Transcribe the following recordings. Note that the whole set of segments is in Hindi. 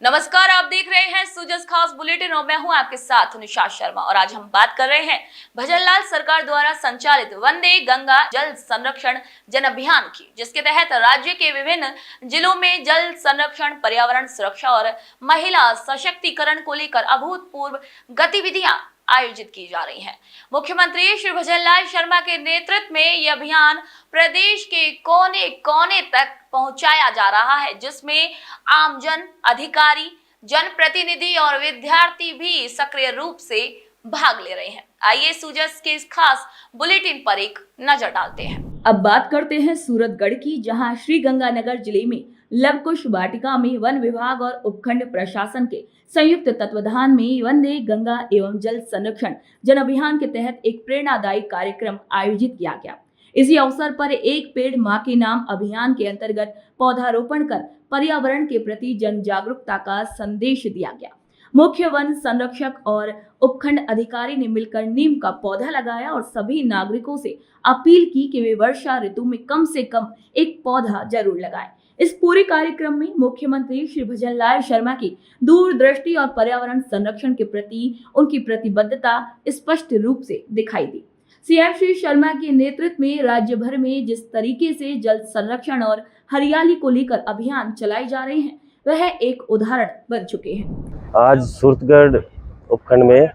नमस्कार, आप देख रहे हैं सुजस खास बुलेटिन और मैं हूं आपके साथ निशा शर्मा। और आज हम बात कर रहे हैं भजनलाल सरकार द्वारा संचालित वंदे गंगा जल संरक्षण जन अभियान की, जिसके तहत राज्य के विभिन्न जिलों में जल संरक्षण, पर्यावरण सुरक्षा और महिला सशक्तिकरण को लेकर अभूतपूर्व गतिविधियां आयोजित की जा रही हैं। मुख्यमंत्री श्री भजनलाल शर्मा के नेतृत्व में यह अभियान प्रदेश के कोने कोने तक पहुंचाया जा रहा है, जिसमें आमजन, अधिकारी, जनप्रतिनिधि और विद्यार्थी भी सक्रिय रूप से भाग ले रहे हैं। आइए सुजस के इस खास बुलेटिन पर एक नजर डालते हैं। अब बात करते हैं सूरतगढ़ की, जहां श्री गंगानगर जिले में लवकुश वाटिका में वन विभाग और उपखंड प्रशासन के संयुक्त तत्वाधान में वंदे गंगा एवं जल संरक्षण जन अभियान के तहत एक प्रेरणादायी कार्यक्रम आयोजित किया गया। इसी अवसर पर एक पेड़ मां के नाम अभियान के अंतर्गत पौधारोपण कर पर्यावरण के प्रति जन जागरूकता का संदेश दिया गया। मुख्य वन संरक्षक और उपखंड अधिकारी ने मिलकर नीम का पौधा लगाया और सभी नागरिकों से अपील की कि वे वर्षा ऋतु में कम से कम एक पौधा जरूर लगाएं। इस पूरे कार्यक्रम में मुख्यमंत्री श्री भजनलाल शर्मा की दूरदृष्टि और पर्यावरण संरक्षण के प्रति उनकी प्रतिबद्धता स्पष्ट रूप से दिखाई दी। सीएम श्री शर्मा के नेतृत्व में राज्य भर में जिस तरीके से जल संरक्षण और हरियाली को लेकर अभियान चलाए जा रहे हैं, वह एक उदाहरण बन चुके हैं। आज सूरतगढ़ उपखंड में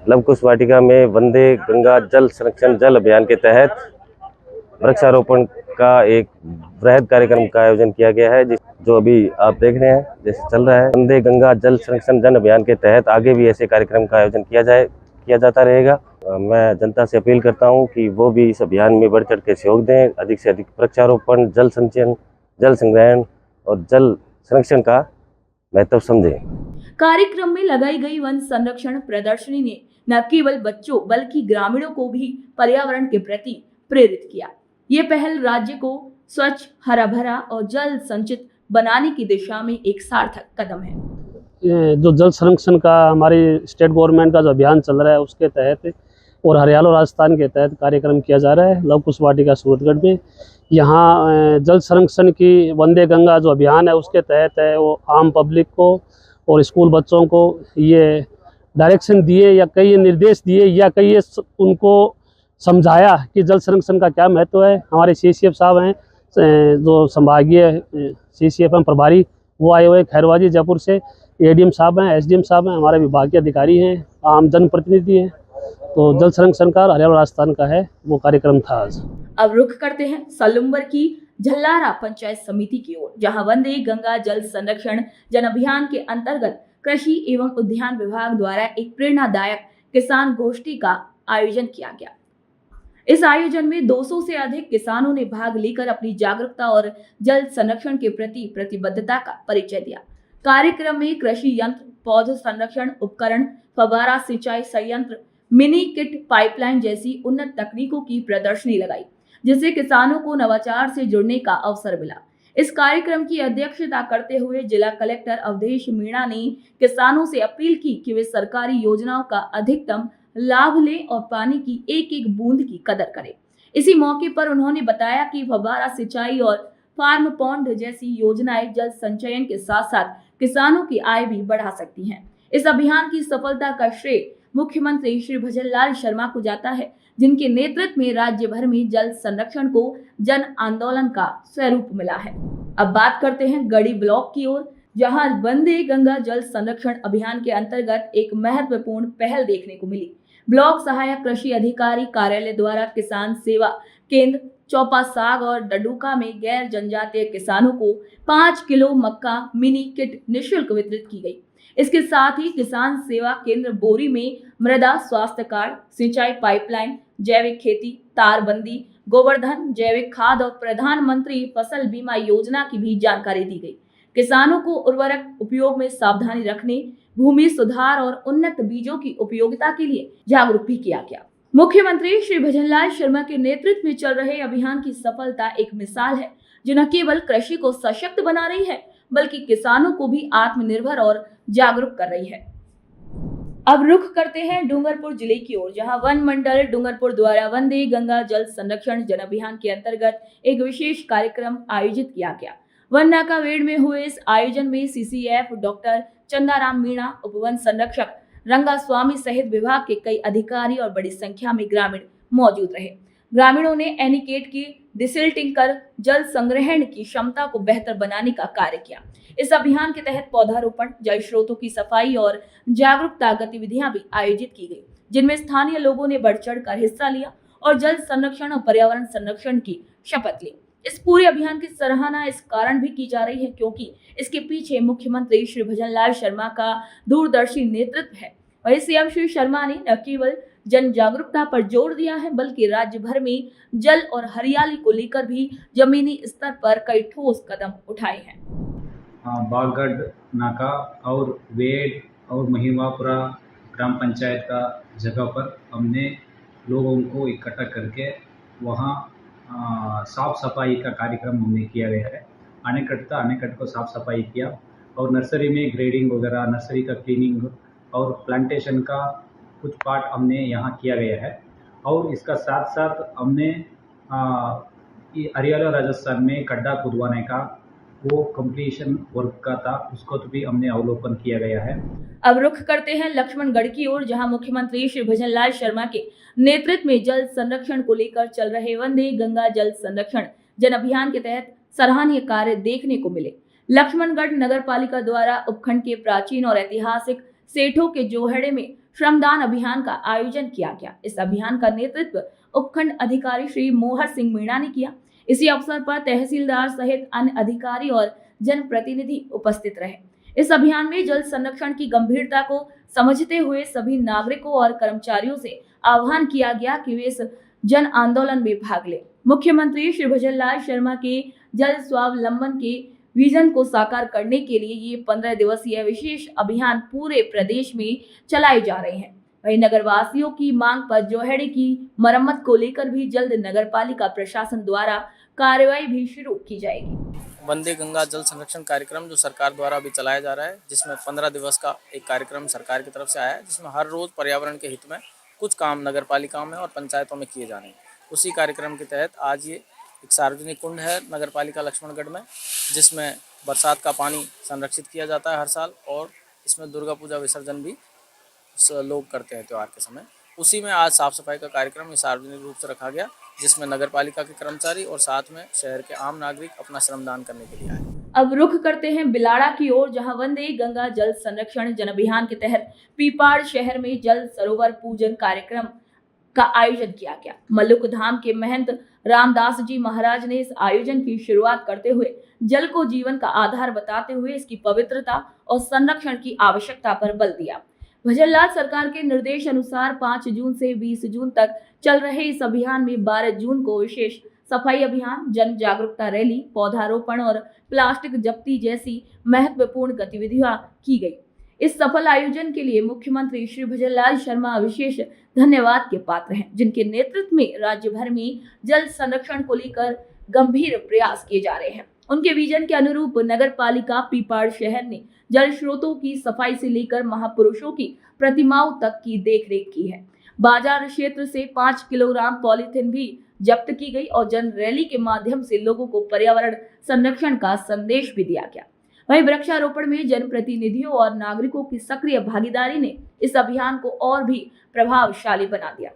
लवकुश वाटिका में वंदे गंगा जल संरक्षण जल अभियान के तहत वृक्षारोपण का एक वृहद कार्यक्रम का आयोजन किया गया है, जो अभी आप देख रहे हैं जैसे चल रहा है। वंदे गंगा जल संरक्षण जन अभियान के तहत आगे भी ऐसे कार्यक्रम का आयोजन किया जाता रहेगा। मैं जनता से अपील करता हूं कि वो भी इस अभियान में बढ़ चढ़ के सहयोग दें, अधिक से अधिक वृक्षारोपण, जल संचयन, जल संग्रहण और जल संरक्षण का महत्व समझें। कार्यक्रम में लगाई गई वन संरक्षण प्रदर्शनी ने न केवल बच्चों बल्कि ग्रामीणों को भी पर्यावरण के प्रति प्रेरित किया। ये पहल राज्य को स्वच्छ, हरा भरा और जल संचित बनाने की दिशा में एक सार्थक कदम है। जो जल संरक्षण का हमारी स्टेट गवर्नमेंट का जो अभियान चल रहा है, उसके तहत और हरियाणा राजस्थान के तहत कार्यक्रम किया जा रहा है लवकुश वाटिका सूरतगढ़ में। यहाँ जल संरक्षण की वंदे गंगा जो अभियान है, उसके तहत है वो आम पब्लिक को और स्कूल बच्चों को ये डायरेक्शन दिए या कई निर्देश दिए या कई उनको समझाया कि जल संरक्षण का क्या महत्व है। हमारे सीसीएफ साहब हैं, जो संभागीय सीसीएफ हैं प्रभारी, वो आए हुए खैरवाजी जयपुर से। एडीएम साहब हैं, एसडीएम साहब हैं, हमारे विभाग के अधिकारी हैं, आम जनप्रतिनिधि हैं। तो जल संरक्षण का हरियाणा राजस्थान का है वो कार्यक्रम था आज। अब रुख करते हैं सलुम्बर की झल्लारा पंचायत समिति की ओर, जहां वंदे गंगा जल संरक्षण जन अभियान के अंतर्गत कृषि एवं उद्यान विभाग द्वारा एक प्रेरणादायक किसान गोष्ठी का आयोजन किया गया। इस आयोजन में 200 से अधिक किसानों ने भाग लेकर अपनी जागरूकता और जल संरक्षण के प्रति प्रतिबद्धता का परिचय दिया। कार्यक्रम में कृषि यंत्र, पौध संरक्षण उपकरण, फव्वारा सिंचाई संयंत्र, मिनी किट पाइपलाइन जैसी उन्नत तकनीकों की प्रदर्शनी लगाई, जिससे किसानों को नवाचार से जुड़ने का अवसर मिला। इस कार्यक्रम की अध्यक्षता करते हुए जिला कलेक्टर अवधेश मीणा ने किसानों से अपील की कि वे सरकारी योजनाओं का अधिकतम लाभ लें और पानी की एक एक बूंद की कदर करें। इसी मौके पर उन्होंने बताया कि फव्वारा सिंचाई और फार्म पॉन्ड जैसी योजनाएं जल संचयन के साथ साथ किसानों की आय भी बढ़ा सकती हैं। इस अभियान की सफलता का श्रेय मुख्यमंत्री श्री भजनलाल शर्मा को जाता है, जिनके नेतृत्व में राज्य भर में जल संरक्षण को जन आंदोलन का स्वरूप मिला है। अब बात करते हैं गढ़ी ब्लॉक की ओर, जहां वंदे गंगा जल संरक्षण अभियान के अंतर्गत एक महत्वपूर्ण पहल देखने को मिली। ब्लॉक सहायक कृषि अधिकारी कार्यालय द्वारा किसान सेवा केंद्र चौपा साग और डडुका में गैर जनजातीय किसानों को 5 किलो मक्का मिनी किट निःशुल्क वितरित की गई। इसके साथ ही किसान सेवा केंद्र बोरी में मृदा स्वास्थ्य कार्ड, सिंचाई पाइपलाइन, जैविक खेती, तारबंदी, गोवर्धन, जैविक खाद और प्रधानमंत्री फसल बीमा योजना की भी जानकारी दी गई। किसानों को उर्वरक उपयोग में सावधानी रखने, भूमि सुधार और उन्नत बीजों की उपयोगिता के लिए जागरूक भी किया गया। मुख्यमंत्री श्री भजनलाल शर्मा के नेतृत्व में चल रहे अभियान की सफलता एक मिसाल है, जो न केवल कृषि को सशक्त बना रही है, बल्कि किसानों को भी आत्मनिर्भर और जागरूक कर रही है। अब रुख करते हैं डूंगरपुर जिले की ओर, जहां वन मंडल डूंगरपुर द्वारा वंदे गंगा जल संरक्षण जन अभियान के अंतर्गत एक विशेष कार्यक्रम आयोजित किया गया। वन नाकावेड़ में हुए इस आयोजन में सीसीएफ डॉक्टर चंदाराम मीणा, उपवन संरक्षक रंगा स्वामी सहित विभाग के कई अधिकारी और बड़ी संख्या में ग्रामीण मौजूद रहे। ग्रामीणों ने एनीकेट की डिसिल्टिंग कर जल संग्रहण की क्षमता को बेहतर बनाने का कार्य किया। इस अभियान के तहत पौधारोपण, जल स्रोतों की सफाई और जागरूकता गतिविधियां भी आयोजित की गई, जिनमें स्थानीय लोगों ने बढ़ चढ़ कर हिस्सा लिया और जल संरक्षण और पर्यावरण संरक्षण की शपथ ली। इस पूरे अभियान की सराहना इस कारण भी की जा रही है क्योंकि इसके पीछे मुख्यमंत्री श्री भजनलाल शर्मा का दूरदर्शी नेतृत्व है। वहीं सीएम श्री शर्मा ने न केवल जन जागरूकता पर जोर दिया है बल्कि राज्य भर में जल और हरियाली को लेकर भी जमीनी स्तर पर कई ठोस कदम उठाए हैं। बागगढ़ नाका और वेड और महिमापुरा ग्राम पंचायत का जगह पर हमने लोगों को इकट्ठा करके वहाँ साफ सफाई का कार्यक्रम हमने किया गया है। अनेकट को साफ सफाई किया और नर्सरी में ग्रेडिंग वगैरह, नर्सरी का क्लीनिंग और प्लांटेशन का कुछ पार्ट हमने यहाँ किया गया है। और इसका साथ साथ हमने हरियाणा राजस्थान में गड्ढा खुदवाने का वो कंप्लीशन वर्क का था, उसको तो भी हमने अवलोकन किया गया है। अब रुख करते हैं लक्ष्मणगढ़ की ओर, जहां मुख्यमंत्री श्री भजनलाल शर्मा के नेतृत्व में जल संरक्षण को लेकर चल रहे वंदे गंगा जल संरक्षण जन अभियान के तहत सराहनीय कार्य देखने को मिले। लक्ष्मणगढ़ नगर पालिका द्वारा उपखंड के प्राचीन और ऐतिहासिक सेठों के जोहड़े में श्रमदान अभियान का आयोजन किया गया। इस अभियान का नेतृत्व उपखंड अधिकारी श्री मोहर सिंह मीणा ने किया। इसी अवसर पर तहसीलदार सहित अन्य अधिकारी और जनप्रतिनिधि उपस्थित रहे। इस अभियान में जल संरक्षण की गंभीरता को समझते हुए सभी नागरिकों और कर्मचारियों से आह्वान किया गया कि वे इस जन आंदोलन में भाग लें। मुख्यमंत्री श्री भजनलाल शर्मा के जल स्वावलंबन के विजन को साकार करने के लिए ये 15 दिवसीय विशेष अभियान पूरे प्रदेश में चलाए जा रहे हैं। वहीं नगरवासियों की मांग पर जोहड़े की मरम्मत को लेकर भी जल्द नगरपालिका प्रशासन द्वारा कार्रवाई भी शुरू की जाएगी। वंदे गंगा जल संरक्षण कार्यक्रम जो सरकार द्वारा अभी चलाया जा रहा है, जिसमें 15 दिवस का एक कार्यक्रम सरकार की तरफ से आया है, जिसमें हर रोज पर्यावरण के हित में कुछ काम नगरपालिकाओं में और पंचायतों में किए जाने हैं। उसी कार्यक्रम के तहत आज ये एक सार्वजनिक कुंड है नगरपालिका लक्ष्मणगढ़ में, जिसमें बरसात का पानी संरक्षित किया जाता है हर साल, और इसमें दुर्गा पूजा विसर्जन भी लोग करते हैं त्यौहार के समय। उसी में आज साफ सफाई का कार्यक्रम ये सार्वजनिक रूप से रखा गया, जिसमें नगरपालिका के कर्मचारी और साथ में शहर के आम नागरिक अपना श्रमदान करने के लिए आए। अब रुख करते हैं बिलाड़ा की ओर, जहां वंदे गंगा जल संरक्षण जन अभियान के तहत पीपाड़ शहर में जल सरोवर पूजन कार्यक्रम का आयोजन किया गया। मल्लुक धाम के महंत रामदास जी महाराज ने इस आयोजन की शुरुआत करते हुए जल को जीवन का आधार बताते हुए इसकी पवित्रता और संरक्षण की आवश्यकता पर बल दिया। भजनलाल सरकार के निर्देश अनुसार 5 जून से 20 जून तक चल रहे इस अभियान में 12 जून को विशेष सफाई अभियान, जन जागरूकता रैली, पौधारोपण और प्लास्टिक जब्ती जैसी महत्वपूर्ण गतिविधियां की गई। इस सफल आयोजन के लिए मुख्यमंत्री श्री भजनलाल शर्मा विशेष धन्यवाद के पात्र हैं, जिनके नेतृत्व में राज्य भर में जल संरक्षण को लेकर गंभीर प्रयास किए जा रहे हैं। उनके विजन के अनुरूप नगर पालिका पीपाड़ शहर ने जल स्रोतों की सफाई से लेकर महापुरुषों की प्रतिमाओं तक की देखरेख की है। बाजार क्षेत्र से 5 किलोग्राम पॉलीथीन भी जब्त की गई और जन रैली के माध्यम से लोगों को पर्यावरण संरक्षण का संदेश भी दिया गया। वहीं वृक्षारोपण में जनप्रतिनिधियों और नागरिकों की सक्रिय भागीदारी ने इस अभियान को और भी प्रभावशाली बना दिया।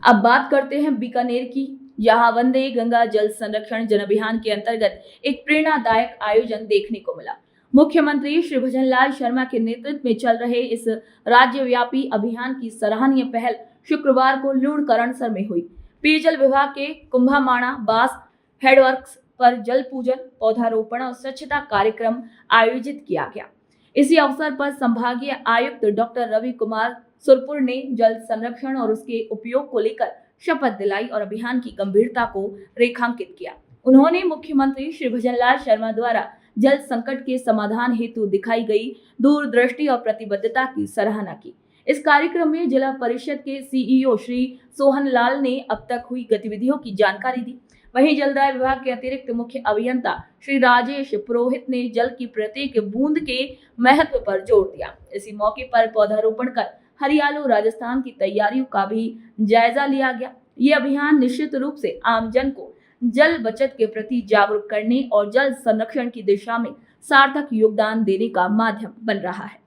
अब बात करते हैं बीकानेर की, जहां वंदे गंगा जल संरक्षण जन अभियान के अंतर्गत एक प्रेरणादायक आयोजन देखने को मिला। मुख्यमंत्री श्री भजनलाल शर्मा के नेतृत्व में चल रहे इस राज्यव्यापी अभियान की सराहनीय पहल शुक्रवार को लूणकरणसर में हुई। पेयजल विभाग के कुंभामाणा बास हेडवर्क्स पर जल पूजन, पौधारोपण और स्वच्छता कार्यक्रम आयोजित किया गया। इसी अवसर पर संभागीय आयुक्त डॉक्टर रवि कुमार सुरपुर ने जल संरक्षण और उसके उपयोग को लेकर शपथ दिलाई और अभियान की गंभीरता को रेखांकित किया। उन्होंने मुख्यमंत्री श्री भजनलाल शर्मा द्वारा जल संकट के समाधान हेतु दिखाई गई दूरदृष्टि और प्रतिबद्धता की सराहना की। इस कार्यक्रम में जिला परिषद के सीईओ श्री सोहन लाल ने अब तक हुई गतिविधियों की जानकारी दी। वहीं जलदाय विभाग के अतिरिक्त मुख्य अभियंता श्री राजेश पुरोहित ने जल की प्रत्येक बूंद के महत्व पर जोर दिया। इसी मौके पर पौधारोपण कर हरियाणा राजस्थान की तैयारियों का भी जायजा लिया गया। ये अभियान निश्चित रूप से आम जन को जल बचत के प्रति जागरूक करने और जल संरक्षण की दिशा में सार्थक योगदान देने का माध्यम बन रहा है।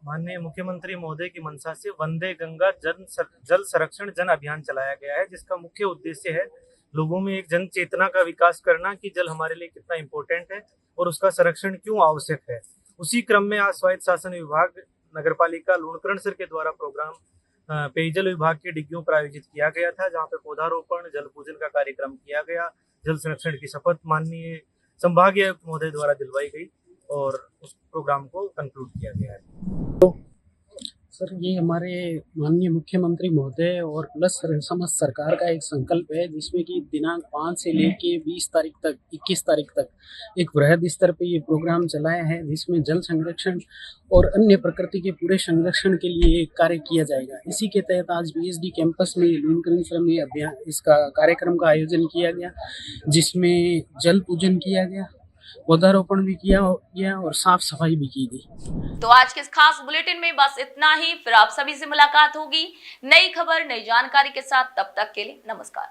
माननीय मुख्यमंत्री महोदय की मंशा से वंदे गंगा जल संरक्षण जन अभियान चलाया गया है, जिसका मुख्य उद्देश्य है लोगों में एक जन चेतना का विकास करना कि जल हमारे लिए कितना इम्पोर्टेंट है और उसका संरक्षण क्यों आवश्यक है। उसी क्रम में आज स्वायत्त शासन विभाग नगरपालिका लूणकरणसर के द्वारा प्रोग्राम पेयजल विभाग की डिग्गियों पर आयोजित किया गया था, जहाँ पे पौधारोपण, जल पूजन का कार्यक्रम किया गया। जल संरक्षण की शपथ माननीय संभागीय आयुक्त महोदय द्वारा दिलवाई गई और उस प्रोग्राम को कंक्लूड किया गया है। सर, ये हमारे माननीय मुख्यमंत्री महोदय और प्लस समस्त सरकार का एक संकल्प है, जिसमें कि दिनांक 5 से लेके 20 तारीख तक 21 तारीख तक एक वृहद स्तर पे ये प्रोग्राम चलाया है, जिसमें जल संरक्षण और अन्य प्रकृति के पूरे संरक्षण के लिए कार्य किया जाएगा। इसी के तहत आज बीएसडी कैंपस में लूणकरणसर में अभियान इसका कार्यक्रम का आयोजन किया गया, जिसमें जल पूजन किया गया, पौधारोपण भी किया गया और साफ सफाई भी की गई। तो आज के इस खास बुलेटिन में बस इतना ही। फिर आप सभी से मुलाकात होगी नई खबर, नई जानकारी के साथ। तब तक के लिए नमस्कार।